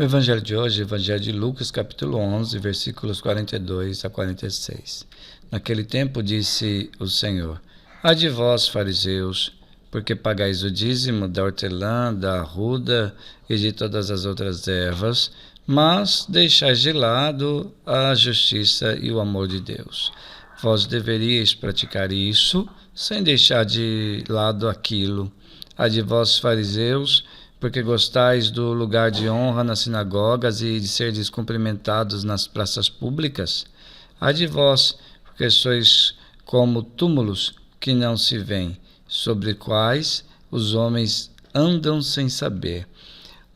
Evangelho de hoje, Evangelho de Lucas, capítulo 11, versículos 42 a 46. Naquele tempo disse o Senhor: Ai de vós, fariseus, porque pagais o dízimo da hortelã, da arruda e de todas as outras ervas, mas deixais de lado a justiça e o amor de Deus. Vós deveríeis praticar isso, sem deixar de lado aquilo. Ai de vós, fariseus, porque gostais do lugar de honra nas sinagogas e de ser descumprimentados nas praças públicas? Ai de vós, porque sois como túmulos que não se veem, sobre quais os homens andam sem saber.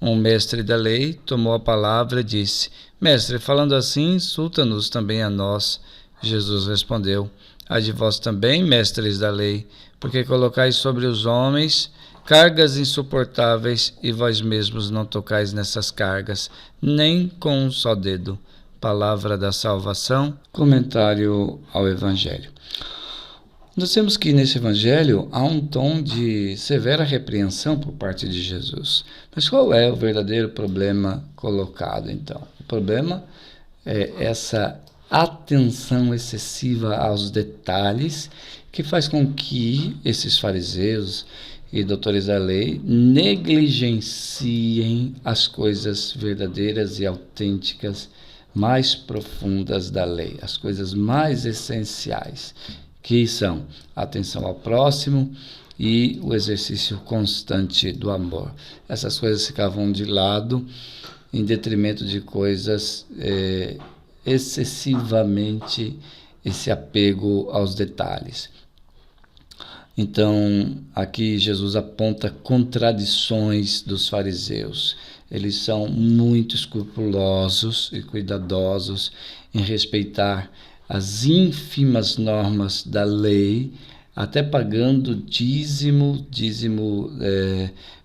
Um mestre da lei tomou a palavra e disse: Mestre, falando assim, insulta-nos também a nós. Jesus respondeu: Ai de vós também, mestres da lei, porque colocais sobre os homens cargas insuportáveis e vós mesmos não tocais nessas cargas, nem com um só dedo. Palavra da salvação. Comentário ao Evangelho. Nós temos que nesse Evangelho há um tom de severa repreensão por parte de Jesus. Mas qual é o verdadeiro problema colocado então? O problema é essa atenção excessiva aos detalhes que faz com que esses fariseus e doutores da lei negligenciem as coisas verdadeiras e autênticas mais profundas da lei, as coisas mais essenciais, que são a atenção ao próximo e o exercício constante do amor. Essas coisas ficavam de lado em detrimento de coisas excessivamente esse apego aos detalhes. Então, aqui Jesus aponta contradições dos fariseus. Eles são muito escrupulosos e cuidadosos em respeitar as ínfimas normas da lei, até pagando dízimo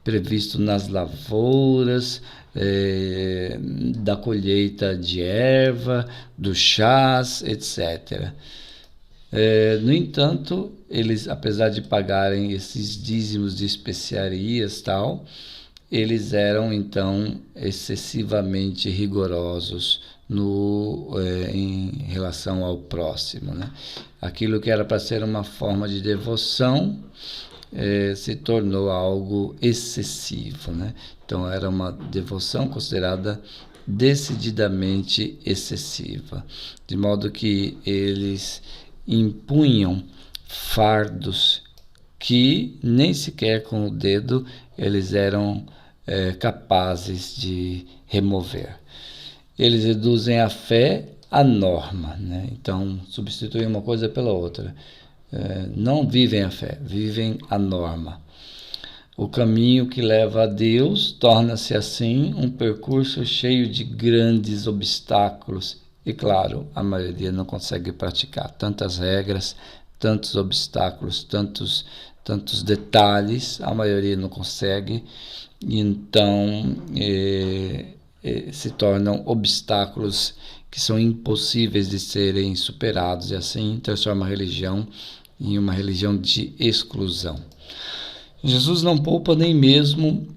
previsto nas lavouras, da colheita de erva, dos chás, etc. No entanto, eles, apesar de pagarem esses dízimos de especiarias tal, eles eram então excessivamente rigorosos em relação ao próximo, né? Aquilo que era para ser uma forma de devoção se tornou algo excessivo, né? Então era uma devoção considerada decididamente excessiva, de modo que eles impunham fardos que nem sequer com o dedo eles eram capazes de remover. Eles reduzem a fé à norma, né? Então substituem uma coisa pela outra. Não vivem a fé, vivem a norma. O caminho que leva a Deus torna-se assim um percurso cheio de grandes obstáculos. E claro, a maioria não consegue praticar tantas regras, tantos obstáculos, tantos detalhes, a maioria não consegue, então se tornam obstáculos que são impossíveis de serem superados, e assim transforma a religião em uma religião de exclusão. Jesus não poupa nem mesmo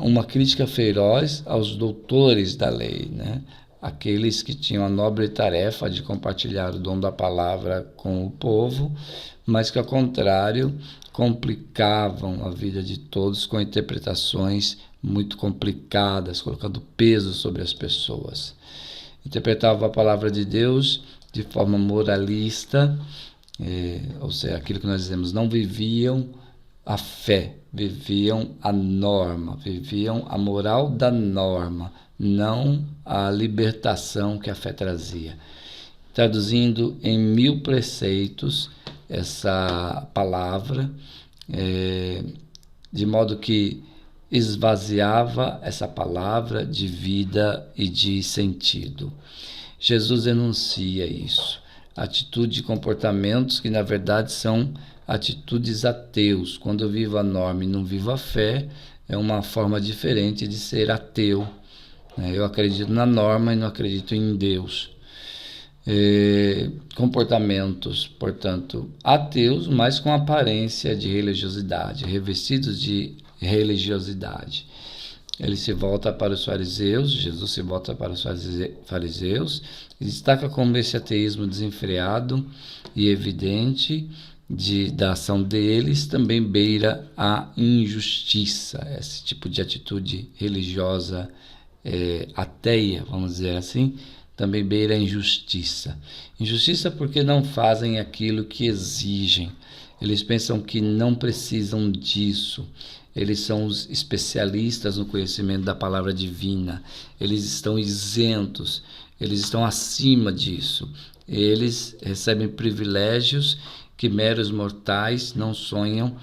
uma crítica feroz aos doutores da lei, né? Aqueles que tinham a nobre tarefa de compartilhar o dom da palavra com o povo, mas que, ao contrário, complicavam a vida de todos com interpretações muito complicadas, colocando peso sobre as pessoas. Interpretavam a palavra de Deus de forma moralista, ou seja, aquilo que nós dizemos, não viviam a fé, viviam a norma, viviam a moral da norma, não a libertação que a fé trazia. Traduzindo em 1000 preceitos essa palavra, de modo que esvaziava essa palavra de vida e de sentido. Jesus denuncia isso. Atitude e comportamentos que, na verdade, são atitudes ateus. Quando eu vivo a norma e não vivo a fé, é uma forma diferente de ser ateu. Eu acredito na norma e não acredito em Deus. Comportamentos, portanto, ateus, mas com aparência de religiosidade, revestidos de religiosidade. ele se volta para os fariseus, Jesus se volta para os fariseus e destaca como esse ateísmo desenfreado e evidente da ação deles também beira a injustiça, esse tipo de atitude religiosa ateia, vamos dizer assim, também beira a injustiça. Injustiça porque não fazem aquilo que exigem. Eles pensam que não precisam disso. Eles são os especialistas no conhecimento da palavra divina. Eles estão isentos. Eles estão acima disso. Eles recebem privilégios que meros mortais não sonham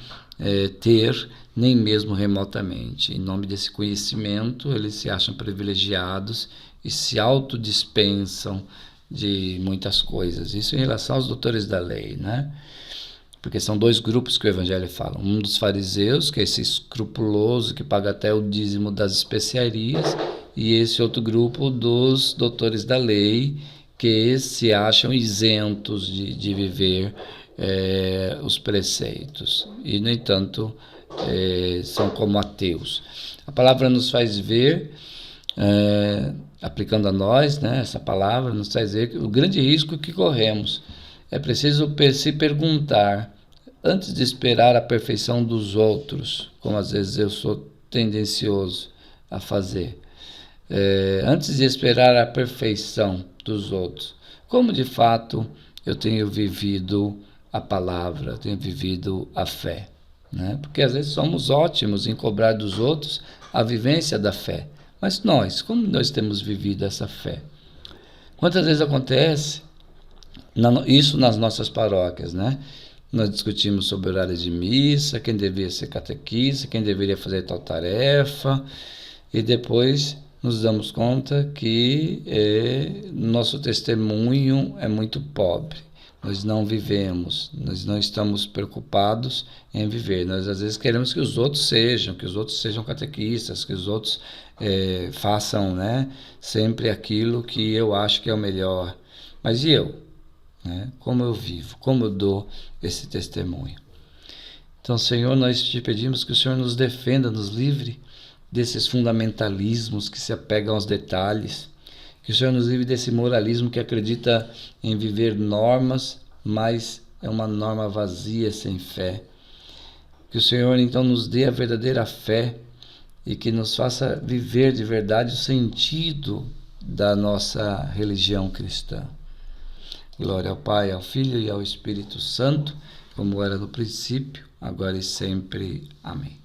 ter, nem mesmo remotamente. Em nome desse conhecimento, eles se acham privilegiados e se autodispensam de muitas coisas. Isso em relação aos doutores da lei, né? Porque são dois grupos que o Evangelho fala. Um dos fariseus, que é esse escrupuloso, que paga até o dízimo das especiarias, e esse outro grupo dos doutores da lei, que se acham isentos de viver os preceitos. E, no entanto, são como ateus. A palavra nos faz ver, aplicando a nós, né, essa palavra nos faz ver o grande risco que corremos. É preciso se perguntar, antes de esperar a perfeição dos outros, como às vezes eu sou tendencioso a fazer, antes de esperar a perfeição dos outros, como de fato eu tenho vivido a palavra, tenho vivido a fé, né? Porque às vezes somos ótimos em cobrar dos outros a vivência da fé, mas nós, como nós temos vivido essa fé? Quantas vezes acontece isso nas nossas paróquias, né? Nós discutimos sobre horários de missa, quem deveria ser catequista, quem deveria fazer tal tarefa, e depois nos damos conta que nosso testemunho é muito pobre. Nós não vivemos, nós não estamos preocupados em viver. Nós às vezes queremos que os outros sejam catequistas, que os outros façam, né, sempre aquilo que eu acho que é o melhor. Mas e eu? Né? Como eu vivo? Como eu dou esse testemunho? Então, Senhor, nós te pedimos que o Senhor nos defenda, nos livre desses fundamentalismos que se apegam aos detalhes, que o Senhor nos livre desse moralismo que acredita em viver normas, mas é uma norma vazia, sem fé. Que o Senhor, então, nos dê a verdadeira fé e que nos faça viver de verdade o sentido da nossa religião cristã. Glória ao Pai, ao Filho e ao Espírito Santo, como era no princípio, agora e sempre. Amém.